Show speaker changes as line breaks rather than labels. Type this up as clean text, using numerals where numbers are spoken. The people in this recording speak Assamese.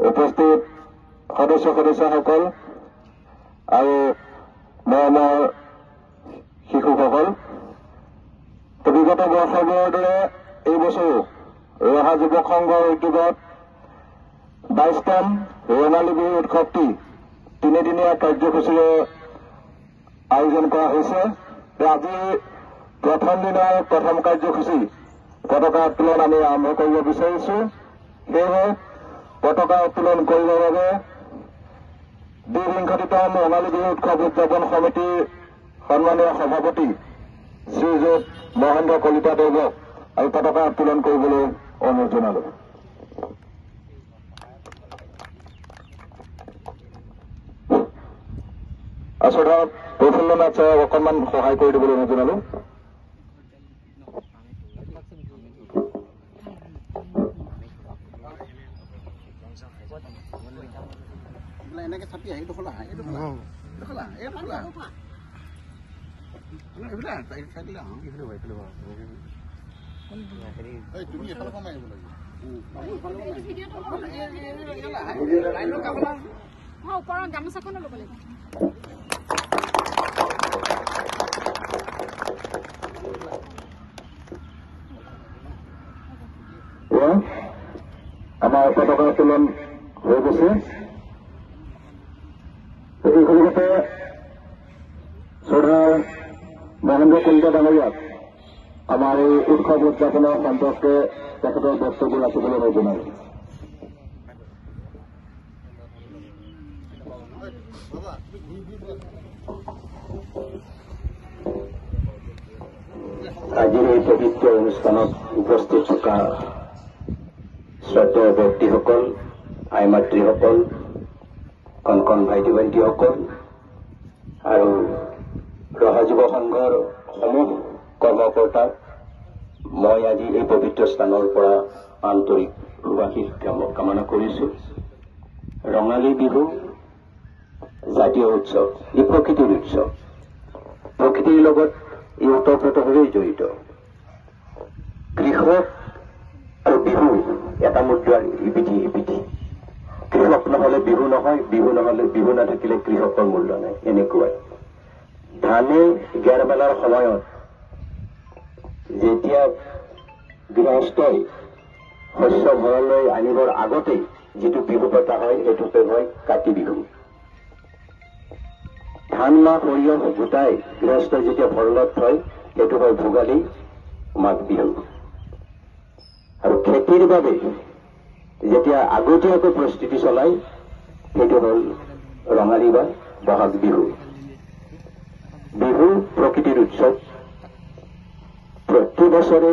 উপস্থিত সদস্যসকল আৰু মৰমৰ শিশুসকল, বিগত বৰ্ষবোৰৰ দৰে এই বছৰো ৰহা যুৱক সংঘৰ উদ্যোগত 22তম ৰঙালী বিহু উৎসৱটি তিনিদিনীয়া কাৰ্যসূচীৰে আয়োজন কৰা হৈছে। আজি প্ৰথম দিনৰ প্ৰথম কাৰ্যসূচী পতাকা উত্তোলন আমি আৰম্ভ কৰিব বিচাৰিছো। সেয়েহে পতাকা উত্তোলন কৰিবৰ বাবে দ্বিবিংশতিতম ৰঙালী বিহু উৎসৱ উদযাপন সমিতিৰ সন্মানীয় সভাপতি শ্ৰীযুত মহেন্দ্ৰ কলিতা দেৱক আৰু পতাকা উত্তোলন কৰিবলৈ অনুৰোধ জনালো। আচলতে প্ৰফুল্ল নাথ ছাৰক অকণমান সহায় কৰি দিবলৈ অনুৰোধ জনালো।
এনেকে চাপি আহি এইটো খোলা তুমি এফালৰ পৰা মাৰিব লাগিব।
ওপৰত গামোচাখনো ল'ব লাগিব।
আমাৰ পতাকা উত্তোলন হৈ গৈছে। এইখনতে শ্ৰদ্ধা মহেন্দ্ৰ কলিতা ডাঙৰীয়াক আমাৰ এই উৎসৱ উদযাপনৰ সম্পৰ্কে তেখেতৰ বক্তব্য ৰাখিবলৈ মই জনালো। আজিৰ এই পবিত্ৰ অনুষ্ঠানত উপস্থিত থকা শ্ৰদ্ধেয় ব্যক্তিসকল, আই মাতৃসকল, কণ ভাইটি ভণ্টিসকল আৰু ৰহা যুৱ সংঘৰ সমূহ কৰ্মকৰ্তাক মই আজি এই পবিত্ৰ স্থানৰ পৰা আন্তৰিক সুবাসিস কামনা কৰিছো। ৰঙালী বিহু জাতীয় উৎসৱ, ই প্ৰকৃতিৰ উৎসৱ। প্ৰকৃতিৰ লগত ই ওতঃপ্ৰোতভাৱে জড়িত। কৃষক আৰু বিহু এটা মুদ্ৰাৰ ইপিঠি সিপিঠি। কৃষক নহলে বিহু নহয়, বিহু নাথাকিলে কৃষকৰ মূল্য নাই। এনেকুৱাই ধানে গেৰমেলাৰ সময়ত যেতিয়া গৃহস্থই শস্য ঘৰলৈ আনিবৰ আগতেই যিটো বিহু পতা হয় সেইটোকে হয় কাতি বিহু। ধান মাহ সৰিয়হ গোটাই গৃহস্থই যেতিয়া ভঁৰালত থয় সেইটো হয় ভোগালী মাঘ বিহু। আৰু খেতিৰ বাবে যেতিয়া আগতীয়াকৈ প্ৰস্তুতি চলাই সেইটো হল ৰঙালী বা বহাগ বিহু। বিহু প্ৰকৃতিৰ উৎসৱ। প্ৰতি বছৰে